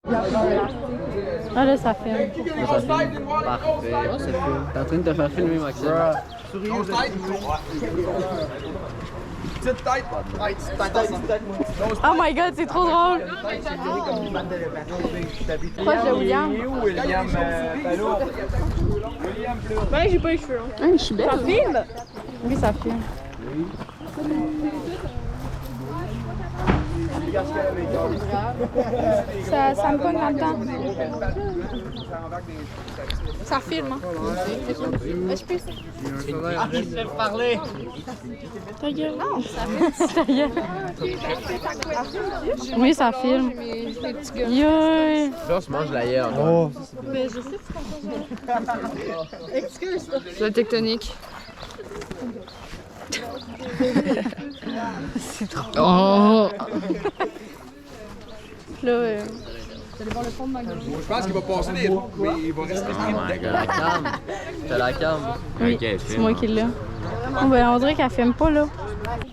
Ah là, ça filme. Parfait. T'es en train de te faire filmer, Maxime. Oh my god, c'est trop drôle. Proche de William. Ben, j'ai pas les cheveux. Ah, je suis belle. Ça filme? Oui, ça filme. Ça me pogne dans le temps. Ça filme, hein? Je peux essayer. Je vais parler. Ta gueule. Non, ça filme. Ta gueule. Oui, ça filme. Yo. Là, on se mange la gueule. Mais je sais que c'est excuse-toi. Le tectonique. C'est trop. Oh! Là, Vous allez voir le fond de ma gueule. Je pense qu'il va passer des ronds, mais il va rester La cam. T'as la cam. oui, c'est moi qui l'ai. Oh, ben, on dirait qu'elle filme pas, là.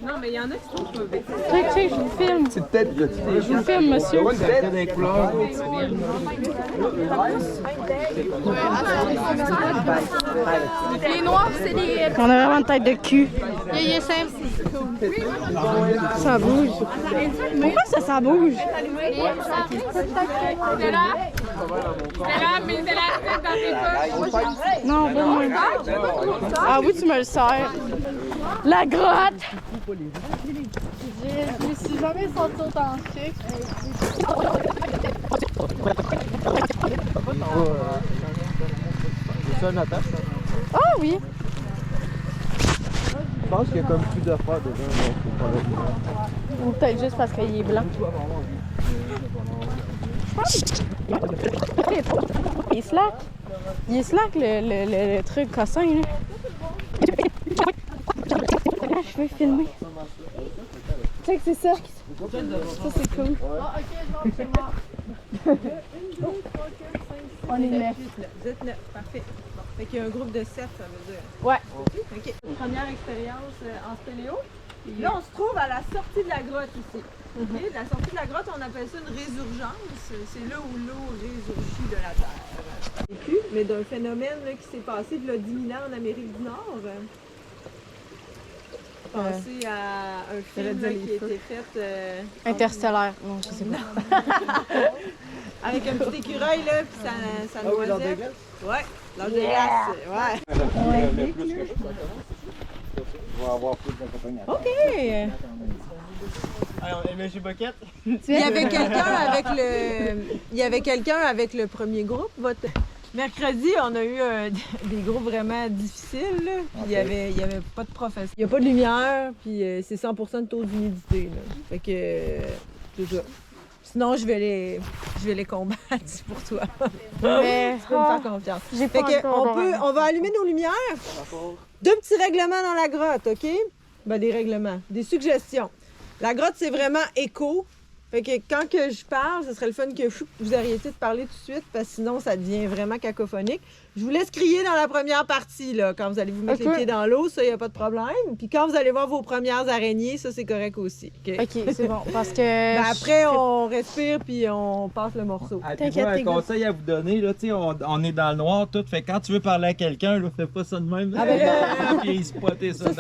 Non, mais il y en a qui sont pas bêtes. Check, je vous filme. C'est peut-être le Je vous filme, monsieur. des couleurs. Les noirs, c'est les... On a vraiment une tête de cul. Il est simple. Ça bouge. Pourquoi ça bouge? C'est là, mais c'est la tête dans tes poches. Non, pas moi. Ah oui, tu me le sers. La grotte! Je me suis jamais sentie autant chic. C'est un attache. Ah oui! Je pense qu'il y a comme plus d'affaires dedans, donc faut pas le Ou peut-être juste parce qu'il est blanc. Il est slack. Il est slack le truc cossin, là. Je veux filmer. Tu sais que c'est ça. Ça, c'est cool. On est 9. Vous êtes 9, parfait. Fait qu'il y a un groupe de 7, ça veut dire. Ouais. OK. Première expérience en spéléo. Là, on se trouve à la sortie de la grotte ici. OK? La sortie de la grotte, on appelle ça une résurgence. C'est là où l'eau résurgit de la terre. Mais d'un phénomène là, qui s'est passé il y a 10 000 ans en Amérique du Nord. Pensez à un film là, qui a été fait... Interstellaire. Non, je sais pas. avec un petit écureuil, là, puis sa noisette. Ouais, l'âge de glace. Ouais. On va avoir plus d'accompagnement. OK! MJ Bucket. Il y avait quelqu'un avec le premier groupe. Mercredi, on a eu des groupes vraiment difficiles. Là. Puis il y avait pas de professeur. Il n'y a pas de lumière, puis c'est 100% de taux d'humidité. Là. Fait que c'est ça. Sinon, je vais les combattre pour toi. Mais, Tu peux me faire confiance. j'ai Fait pas que encore on va allumer nos lumières. 2 petits règlements dans la grotte, OK? Ben, des règlements, des suggestions. La grotte, c'est vraiment éco. Fait que quand que je parle, ce serait le fun que vous arrêtiez de parler tout de suite, parce que sinon, ça devient vraiment cacophonique. Je vous laisse crier dans la première partie, là, quand vous allez vous mettre les pieds dans l'eau, ça, il n'y a pas de problème. Puis quand vous allez voir vos premières araignées, ça, c'est correct aussi. OK? OK, c'est bon. Parce que. Ben, après, on respire, puis on passe le morceau. T'inquiète, Un t'es conseil à vous donner, là, on est dans le noir, tout. Fait que quand tu veux parler à quelqu'un, là, fais pas ça de même. Ah, ben, Puis spotter ça. Ça,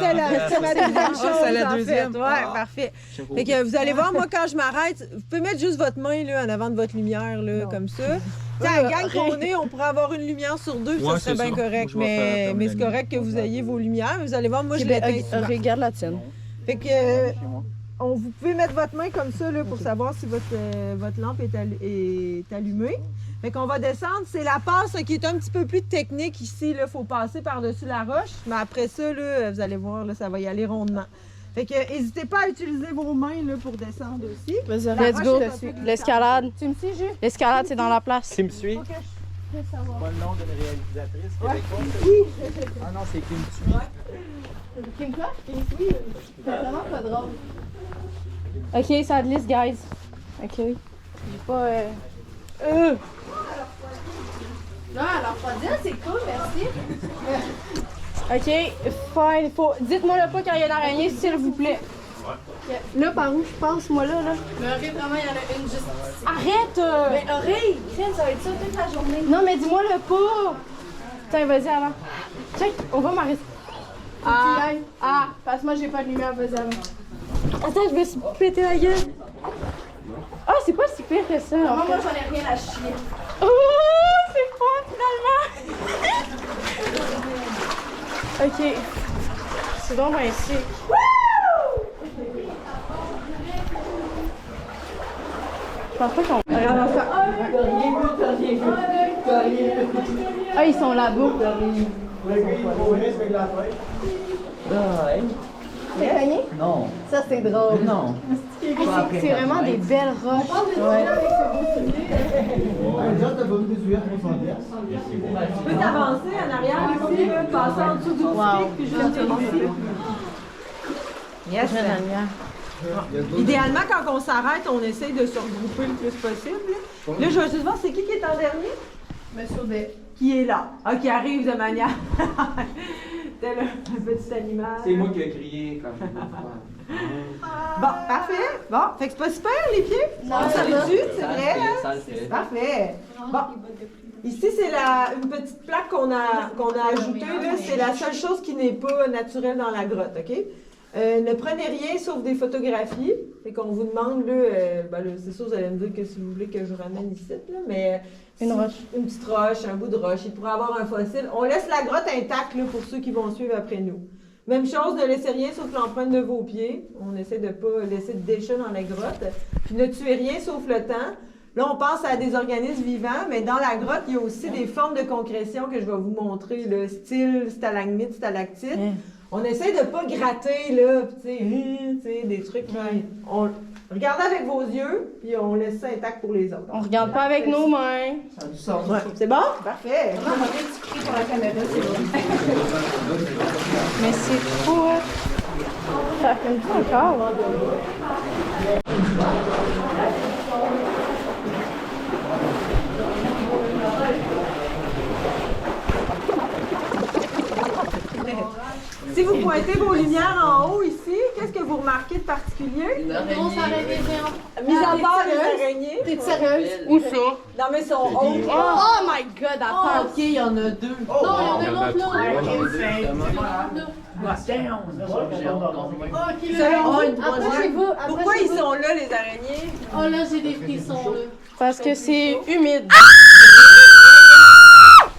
c'est ma deuxième chose. c'est la en deuxième. fait. Ouais, parfait. Fait que vous allez voir, moi, quand je m'arrête, vous pouvez mettre juste votre main là, en avant de votre lumière, là, comme ça. Tu sais, à la gang qu'on est, on pourrait avoir une lumière sur 2, puis Ouais, ça serait c'est bien ça. correct. Moi, je vais faire Mais fermer c'est la correct que lumière. vous ayez vos lumières. Vous allez voir, moi, je l'éteins souvent. Regarde la tienne. Fait que vous pouvez mettre votre main comme ça là, pour savoir si votre lampe est allumée. Fait qu'on va descendre. C'est la passe qui est un petit peu plus technique ici. Il faut passer par-dessus la roche. Mais après ça, là, vous allez voir, là, ça va y aller rondement. Fait que n'hésitez pas à utiliser vos mains là, pour descendre aussi. Vas-y, La let's roche go. est un peu plus L'escalade. Tu me suis, Jules? L'escalade, c'est dans la place. Tu me suis? Faut que je puisse savoir. Pas le nom d'une réalisatrice québécoise. Ah non, c'est Kim Tui. Kim quoi? Oui, c'est vraiment pas drôle. OK, ça glisse, guys. OK. J'ai pas. Non, alors pas dire, c'est cool, merci. OK, fine. Dites-moi le pas quand il y a une araignée, s'il vous plaît. Là, par où je passe, moi, là? Le riz, vraiment, il y en a une juste ici. Arrête! Mais oreille, tiens, ça va être ça toute la journée. Non, mais dis-moi le pas! Tiens, vas-y, avant. Check, on va m'arrêter. Parce que moi, j'ai pas de lumière, vas-y avant. Attends, je me suis pété la gueule. Ah, c'est pas si pire que ça. Moi, j'en ai rien à chier. Oh, c'est fun, finalement! Ok. C'est donc bien ici. Je pense pas qu'on... Regarde, on va faire... Ah, ils sont là-bas. C'est gagné? Non. Ça, c'est drôle. Non. C'est vraiment des belles roches. Ouais. Tu peux t'avancer en arrière ici, là, passer en dessous du pic, puis juste ici. Yes. Idéalement, quand on s'arrête, on essaye de se regrouper le plus possible. Là, je vais juste voir, c'est qui est en dernier? Monsieur Audet. Qui est là. Ah, qui arrive de manière... Tel un petit animal. C'est moi qui ai crié quand même. Bon, parfait. Bon, fait que c'est pas super, les pieds? Non, ça ça les va. tue, c'est vrai? Hein? Ça le fait. Parfait. Bon. Ici, c'est une petite plaque qu'on a ajoutée. Là. C'est la seule chose qui n'est pas naturelle dans la grotte, OK? Ne prenez rien sauf des photographies. Fait qu'on vous demande, là, là, c'est sûr, vous allez me dire que si vous voulez que je ramène ici, là, mais... Une roche. Une petite roche, un bout de roche. Il pourrait avoir un fossile. On laisse la grotte intacte, là, pour ceux qui vont suivre après nous. Même chose, ne laissez rien sauf l'empreinte de vos pieds. On essaie de ne pas laisser de déchets dans la grotte. Puis ne tuez rien sauf le temps. Là, on pense à des organismes vivants, mais dans la grotte, il y a aussi des formes de concrétion que je vais vous montrer, le style stalagmite, stalactite. On essaie de ne pas gratter, là, tu sais, des trucs. On regarde avec vos yeux, puis on laisse ça intact pour les autres. On regarde pas avec nos mains. Ouais. C'est bon? Parfait. Pour la caméra, c'est bon. Mais c'est fou, hein? Ça filme pas encore. Si vous pointez vos lumières en haut ici, qu'est-ce que vous remarquez de particulier? On s'arrête géants. Mis à part les araignées. T'es sérieuse? Où ça? Non, mais ils sont hauts. Oh my god, attends. OK, il y en a deux. Non, il y en a un autre là. Pourquoi ils sont là, les araignées? Oh là, j'ai des frissons là. Parce que c'est humide.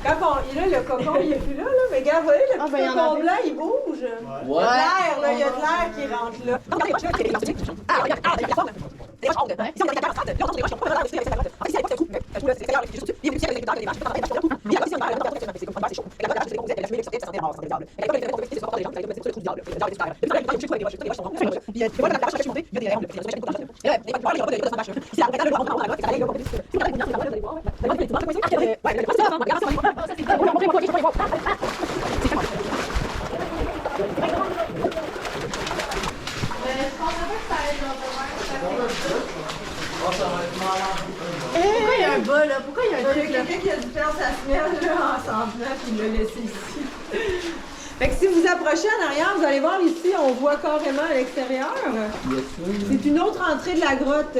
Quand là, le cocon, il est plus là, mais regarde, vous voyez, le petit ben, y en cocon avait. blanc, il bouge. Ouais. L'air, là, il y a de l'air qui rentre là. Pourquoi il y a un bas là? Pourquoi il y a un Il y a truc là? quelqu'un qui a dû faire sa semelle là, en s'en venant puis il l'a laissé ici. Fait que si vous approchez en arrière, vous allez voir ici, on voit carrément à l'extérieur. C'est une autre entrée de la grotte.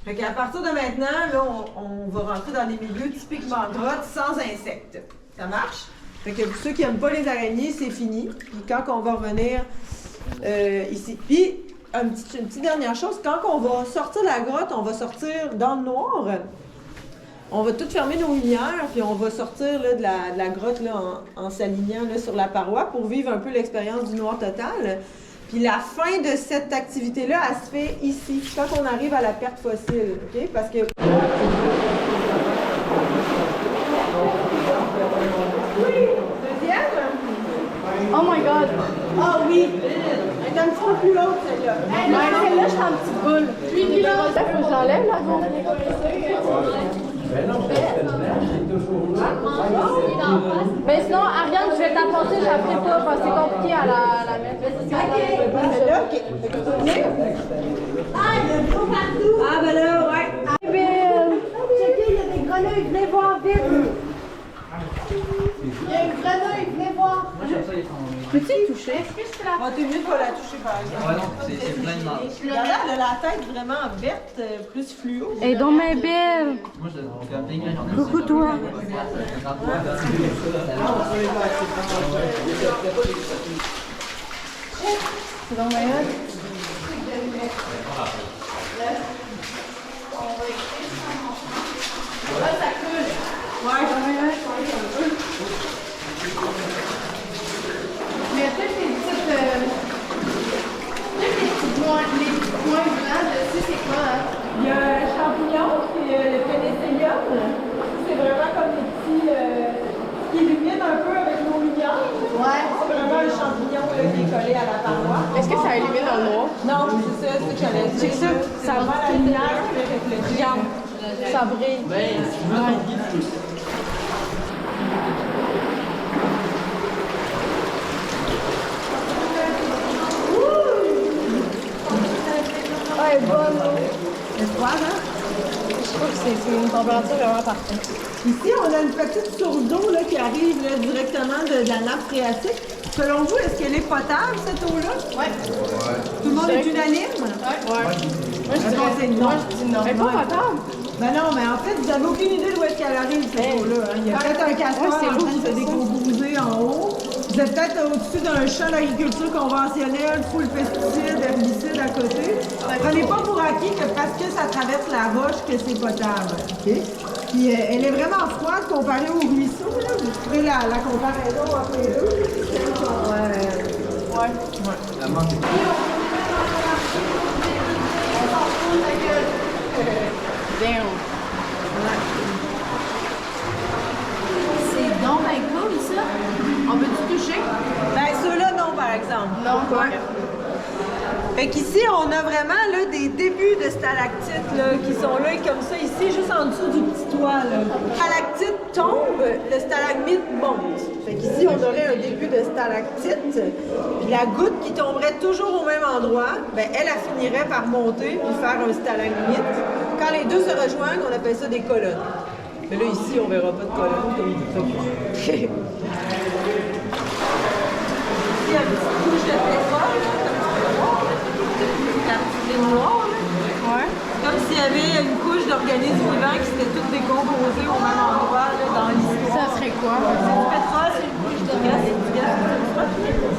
Fait qu'à partir de maintenant, là, on va rentrer dans des milieux typiquement grottes sans insectes. Ça marche? Fait que pour ceux qui n'aiment pas les araignées, c'est fini. Puis quand on va revenir ici. Puis, une petite dernière chose, quand on va sortir de la grotte, on va sortir dans le noir. On va tout fermer nos lumières, puis on va sortir là, de la grotte là, en s'alignant là, sur la paroi pour vivre un peu l'expérience du noir total. Puis la fin de cette activité-là, elle se fait ici, quand on arrive à la perte fossile, OK? Parce que... Oui! Deuxième? Oh my god. Ah oui! Elle est un petit peu plus haute, celle-là. Ouais, celle-là, je suis en petite boule. Là, faut que j'enlève la gonfle. Ben sinon, Ariane, je vais t'apporter, je la ferai pas parce que c'est compliqué à la mettre. Celle-là, OK. Ah, il y a trop partout! Ah, ben là, ouais. Belle. Checkez, il y a des grenouilles, venez voir vite! Il y a une grenouille, venez voir! Moi, j'aime ça, les fondus. Peux-tu y toucher? Ah, t'es mieux de pas la toucher par exemple. Ouais, non, c'est plein de marde. Elle a l'air de la tête vraiment verte, plus fluo. Elle est donc bien belle. Moi, je camping, là, j'en ai Coucou toi. C'est donc bien hot. Mais peut-être les petits points blancs, je sais c'est quoi. Hein? Il y a un champignon, puis le pénicillium. C'est vraiment comme des petits... qui illuminent un peu avec nos lumières. Ouais. C'est vraiment un champignon là, qui est collé à la paroi. Est-ce que ça illumine dans le noir? Non, c'est ça, c'est que j'allais dire. C'est ça, ça vraiment la lumière qui fait réfléchir. Regarde, ça brille. Ben, si tu veux ton guide, tu peux. Ah, elle est bonne, là. C'est froid, hein? Je trouve que c'est une température vraiment parfaite. Ici, on a une petite source d'eau là, qui arrive là, directement de la nappe phréatique. Selon vous, est-ce qu'elle est potable, cette eau-là? Ouais. Tout le monde est unanime? Ouais. Moi, je Réponse est non. dis non. Elle est pas potable. Ben non, mais en fait, vous n'avez aucune idée d'où est-ce qu'elle arrive, cette eau-là. Hein. Il y a peut-être un castor c'est en train de l'eau se décomposer en haut. Vous êtes peut-être au-dessus d'un champ d'agriculture conventionnel, full pesticides, herbicides à côté. Prenez pas pour acquis que parce que ça traverse la roche que c'est potable. OK? Puis elle est vraiment froide comparée au ruisseau. Là. Vous trouvez la comparaison entre les deux? Ouais. La menthe est Damn. C'est donc bien cool, ça. On peut-tu toucher? Ben, ceux-là, non, par exemple. Non. Ouais. Fait qu'ici, on a vraiment là, des débuts de stalactites là, qui sont là comme ça, ici, juste en dessous du petit toit. Là. La stalactite tombe, le stalagmite monte. Fait qu'ici, on aurait un début de stalactite. Puis la goutte qui tomberait toujours au même endroit, ben, elle finirait par monter puis faire un stalagmite. Quand les deux se rejoignent, on appelle ça des colonnes. Mais là, ici, on verra pas de colonnes comme ça. Ici, il y a une petite couche de pétrole, là. C'est noir, là. Ouais. Comme s'il y avait une couche d'organismes vivants qui s'étaient toutes décomposées au même endroit là, dans l'histoire. Ça serait quoi? C'est du pétrole, c'est une couche de gaz, c'est du gaz.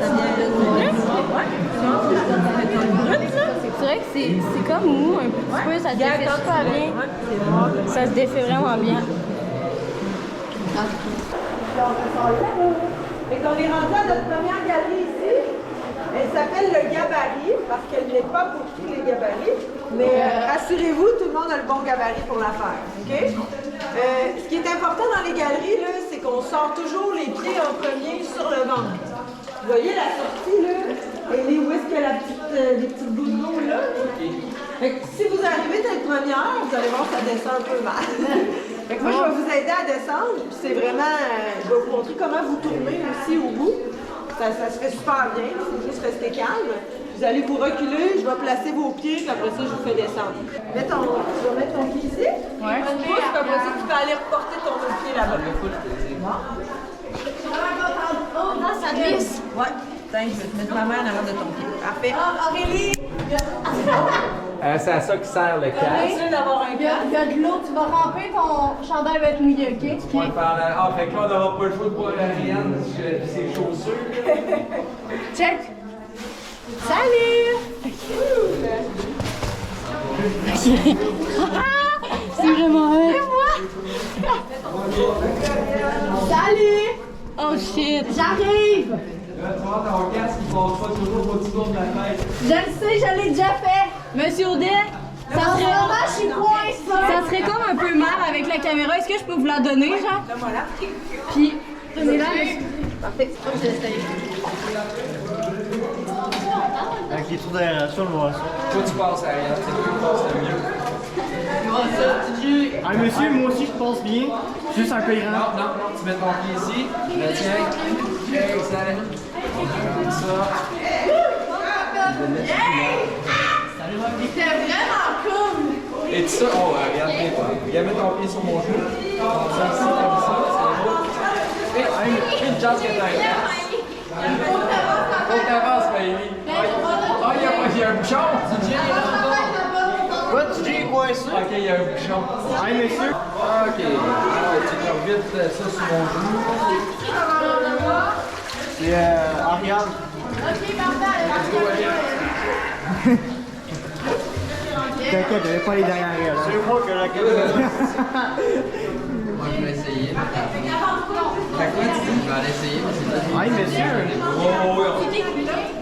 Ça vient de brut? Ouais. C'est une couche de pétrole brut, là. C'est vrai que c'est comme mou un petit peu, ça se défait super bien. Ouais, c'est noir. Ça se défait vraiment bien. Fait qu'on est rendu à notre première galerie ici. Elle s'appelle le gabarit parce qu'elle n'est pas pour tous les gabarits. Mais rassurez-vous, tout le monde a le bon gabarit pour la faire. OK? Ce qui est important dans les galeries, là, c'est qu'on sort toujours les pieds en premier sur le ventre. Vous voyez la sortie, là? Elle est où est-ce qu'il y a les petites bouts d'eau, là? Fait que si vous arrivez d'être première, vous allez voir que ça descend un peu mal. Fait que moi, je vais vous aider à descendre. Puis c'est vraiment... je vais vous montrer comment vous tournez aussi au bout. Ça se fait super bien. Il faut juste rester calme. Vous allez vous reculer, je vais placer vos pieds, puis après ça, je vous fais descendre. Tu vas mettre ton pied ici. Ouais. Un pouce, puis après ça, tu peux aller reporter ton autre pied là-bas. Oh, non, ça glisse. Ouais. Tiens, je vais te mettre ma main en arrière de ton pied. Parfait. Aurélie! C'est à ça qui sert le casque. Sûr d'avoir un Il y a de l'eau, tu vas ramper, ton chandail va être mouillé, OK? Fait que là, on n'aura pas le choix de boire la Rihanna, ses chaussures. Check! Salut! C'est vraiment vrai. Salut! Oh shit! J'arrive! Là, tu vois, ton casque, il passe pas toujours au-dessus de la tête. Je le sais, je l'ai déjà fait! Monsieur Audet, ça serait, je suis coincée. ça serait comme un peu mal avec la caméra. Est-ce que je peux vous la donner, genre? Voilà. Puis, prenez-la. Parfait. Avec les trous d'aération, on va voir ça. Toi, tu passes à rien, c'est toi qui passes le mieux. Ah, monsieur, moi aussi, je pense bien. Juste un peu grand. Non, tu mets ton pied ici, je le tiens. Ça. Comme ça. C'était vraiment cool! Et tout ça, regarde bien toi. Viens mettre ton pied sur mon genou. Comme ça, ici, comme ça, c'est beau. Et une chance que t'as un casque. Faut que t'avances, Maëlie. Ah, il y a un bouchon. Tu dis, il est là encore. Quoi, tu dis coincé? Ok, il y a un bouchon. Hey, messieurs. Ok. Ah, tu peux vite ça sur mon genou. C'est Ariane. T'inquiète, j'avais pas les derrière elle. C'est moi que la caméra. Moi, je vais essayer. Fait quoi, tu dis? Je vais aller essayer, mais c'est pas. Hey, messieurs.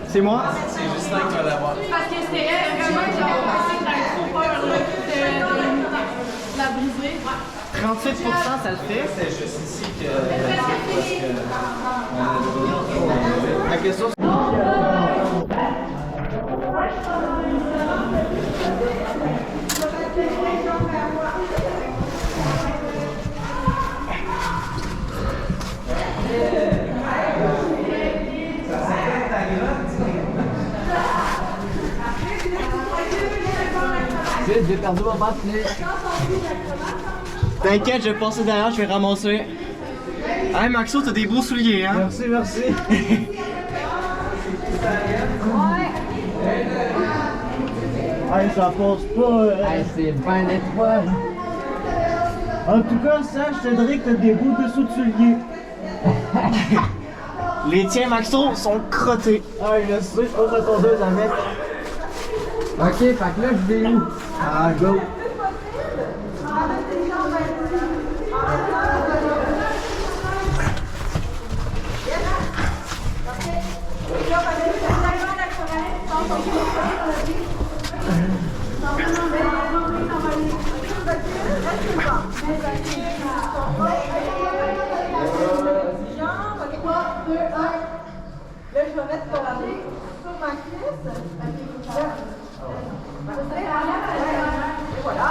C'est moi? C'est Justin qui va l'avoir. Parce que c'était elle, vraiment, j'avais pensé que t'avais trop peur là, de la briser. 38%, ça le fait. C'est juste ici que. La question, c'est... J'ai perdu mon bâtonnet. T'inquiète, je vais passer derrière, je vais ramasser. Hey Maxo, t'as des beaux souliers, hein? Merci, merci. Hey, ça passe pas. Hey, c'est bien étoile. En tout cas, sache, Cédric, t'as des beaux dessous de souliers. Les tiens, Maxo, sont crottés. Ah, je sais, je pose la tondeuse avec. Ok, fait que là, je vais où? Ah, go. Là, je vais mettre ton pied sur ma cuisse. Et voilà.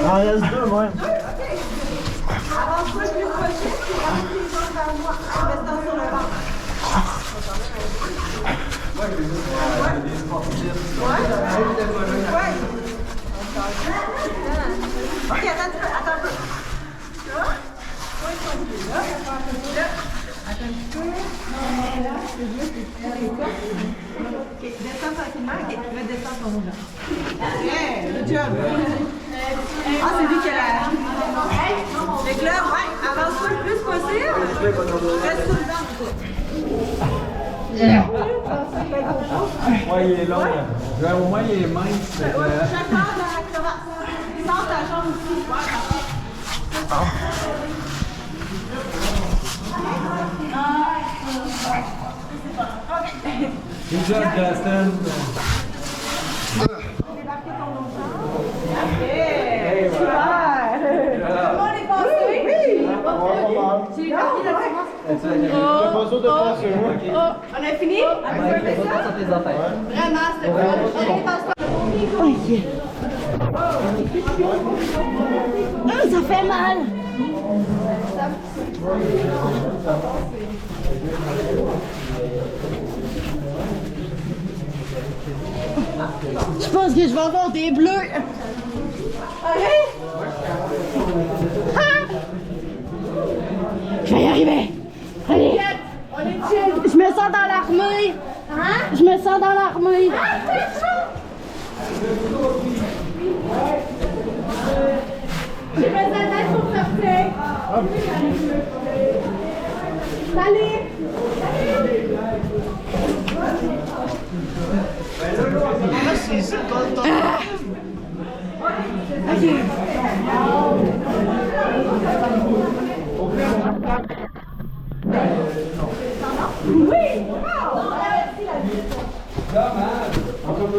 En reste deux, moi. Avance-toi le plus possible, puis ramène tes jambes vers moi, en restant sur le ventre. Ok, attends un peu. Là. Point ton pied, là. Là. Attends un petit peu. Là. Ok, descends tranquillement. Ok, redescends ton haut là. Yeah, good job. Ah, c'est lui qui a la... Fait que là, ouais, avance-toi le plus possible. Reste sous le ventre. Ouais, il est long. Là. Au moins, il est mince. Chaque part dans la crevasse. Sors ta jambe ici. Ouais, parfait. Good job, Justin. Débarquer ton autre jambe. Parfait. Super. Tout le monde est passé? Oui. J'ai débarqué la séquence. On a fini? On a fait ça? Vraiment, c'était cool. Allez, passe-toi. Ça fait mal. Je pense que je vais avoir des bleus. Allez. Je vais y arriver. Allez. Je me sens dans l'armée. Hein? Je me sens dans l'armée. J'ai besoin d'aide pour sortir. Salut. Ok. Oui!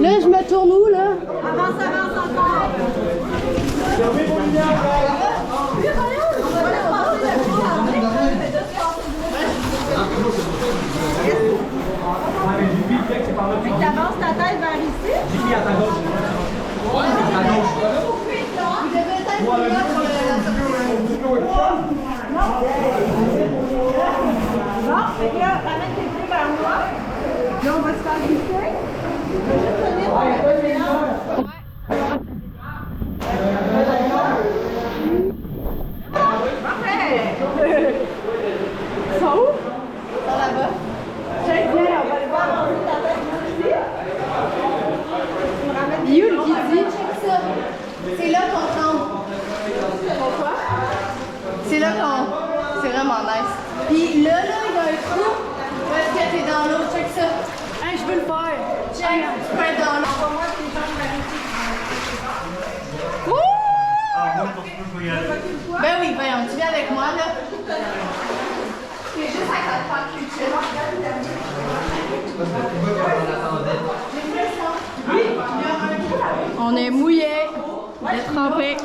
Là, je me tourne où, là? Avance encore! Fermez vos lumières, Tu avances ta tête vers ici? J'ai mis à ta gauche. À gauche. Vous devez être là pour Bon, fait que là, ramène tes pieds vers moi. Là, on va se faire glisser. Je vais juste tenir pour la précédente. Parfait! Ils sont où? Ils sont là-bas. C'est là qu'on tombe. Pourquoi? C'est là qu'on... C'est vraiment nice. Puis là, il y a un trou où est-ce que t'es dans l'eau. Check ça. Hey, je veux le faire. Check. Tu peux être dans l'eau. Ben oui, voyons, tu viens avec moi, là. C'est juste à quatre pas que tu On est mouillé, on est trempé.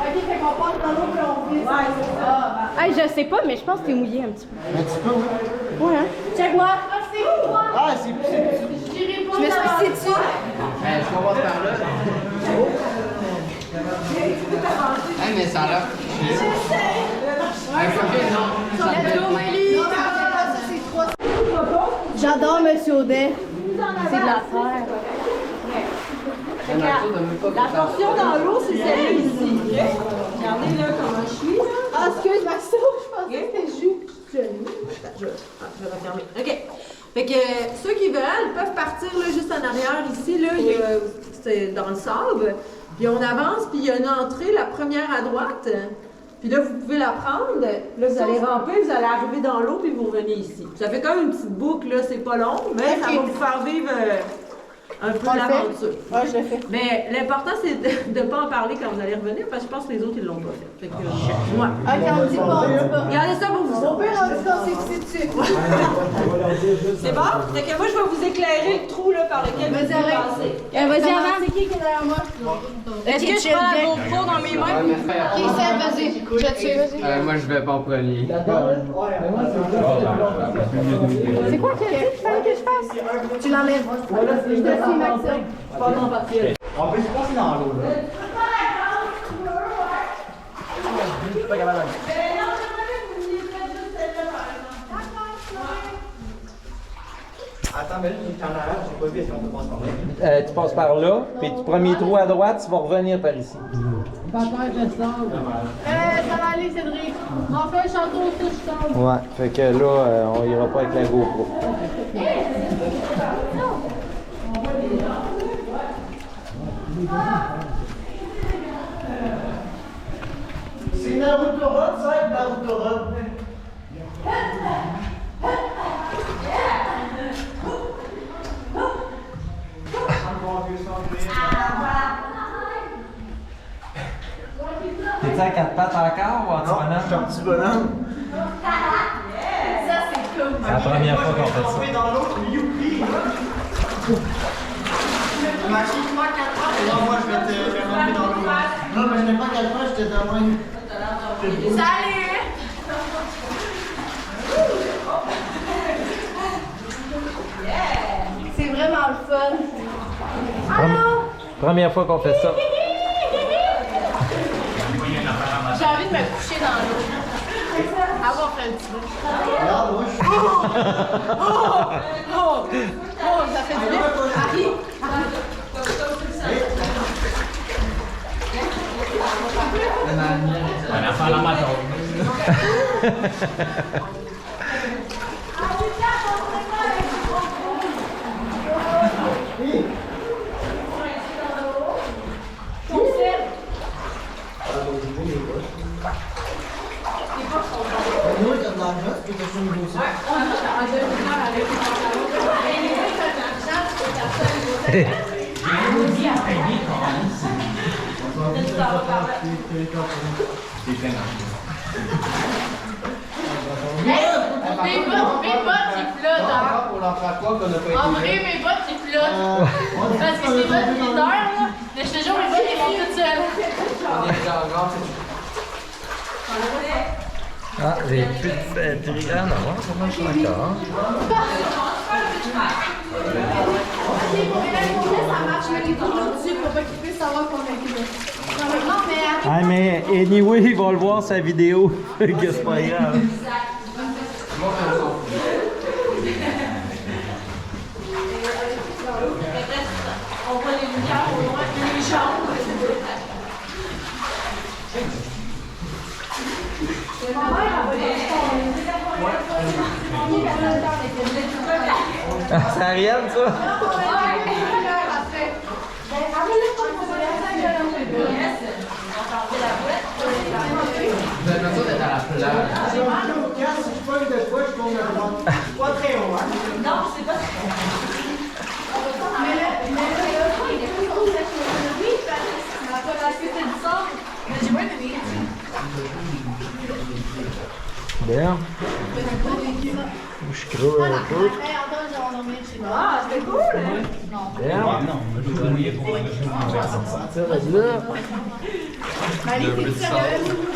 Ok, fait qu'on passe dans l'eau et on vit. Hey, je sais pas, mais je pense que t'es mouillé un petit peu. Un petit peu, oui. Ouais, hein? Check-moi. C'est où, toi? Ah, c'est plus. Je me suis pissée dessus. Je commence par là. Hey, mais ça a l'air. J'adore Monsieur Audet. C'est de la terre. La portion dans l'eau, c'est celle-là ici. Regardez là comment je suis. Là. Ah, excuse, Maxo, je pensais que c'était jus. Je vais refermer. OK. Fait que ceux qui veulent peuvent partir là, juste en arrière ici. Là, c'est dans le sable. Puis on avance, puis il y a une entrée, la première à droite. Puis là, vous pouvez la prendre. Là, vous allez ramper, vous allez arriver dans l'eau, puis vous revenez ici. Ça fait comme une petite boucle, là, c'est pas long, mais ça va vous faire vivre un peu l'aventure. Ouais, je l'ai fait. Mais l'important, c'est de ne pas en parler quand vous allez revenir, parce que je pense que les autres, ils l'ont pas fait. Fait que, moi. Ok, on dit pas, on dit pas. Regardez ça pour vous. Au pire, on dit qu'on s'est pissé dessus. C'est bon? Fait que moi, je vais vous éclairer le trou là, par lequel vous Vas-y, devez arrête. passer. Vas-y, avant. C'est qui est derrière moi? Est-ce que je prends la GoPro dans mes mains? Qui c'est? Vas-y. Je vais te suivre, vas-y. Moi, je vais pas en premier. C'est quoi qu'il fallait que je fasse? Tu l'enlèves. Je te suis, Maxime. On peut se passer dans l'eau, là. Je suis pas capable d'aller. Attends, mais là, j'ai pas vu si on peut passer par là. Tu passes par là, puis tu premier trou à droite, tu vas revenir par ici. Ça va aller, Cédric. On fait un château aussi, je sens. Ouais, fait que là, on ira pas avec la GoPro. C'est la route-route, ça, la route-route. T'es-tu à quatre pattes encore ou en petit bonhomme? Je suis un petit bonhomme. Ça, c'est cool. C'est la première fois qu'on fait ça. Tomber dans l'eau, youpi! Maxime, tu m'as 4 pas. Non, moi, je vais rentrer dans l'eau. Non, mais je n'ai pas 4 pas, j'étais dans loin. Salut! C'est vraiment le fun. Allô? Première fois qu'on fait ça. J'ai envie de me coucher dans l'eau. Avoir fait un petit peu. Regarde, moi, je suis. Oh, ça fait du bien. Harry. Nous, il y a de l'argent, tu peux te faire une grosse. Mes bottes, ils flottent. Hein. Pour l'en faire quoi qu'on a pas été En vrai, mes bottes, ils flottent. Parce que c'est des bottes leader, là. Mais je te jure, mes bottes, ils font toutes seules. On est déjà en grand, Ah, j'ai plus de batterie. Ah non, ça marche encore. Ok, pour Hélène Bourget, ça marche. Je mets les couteaux dessus pour pas qu'ils puissent savoir qu'on est là. Non, mais Ah, mais anyway, ils vont le voir sa vidéo. Fait que c'est pas grave. On voit les lumières au loin, les jambes. Ma mère, elle va C'est Ariane, ça? Pas très haut, hein? Bien. Je crois un peu. Ah, c'était cool! Bien. Allez, t'es sérieux?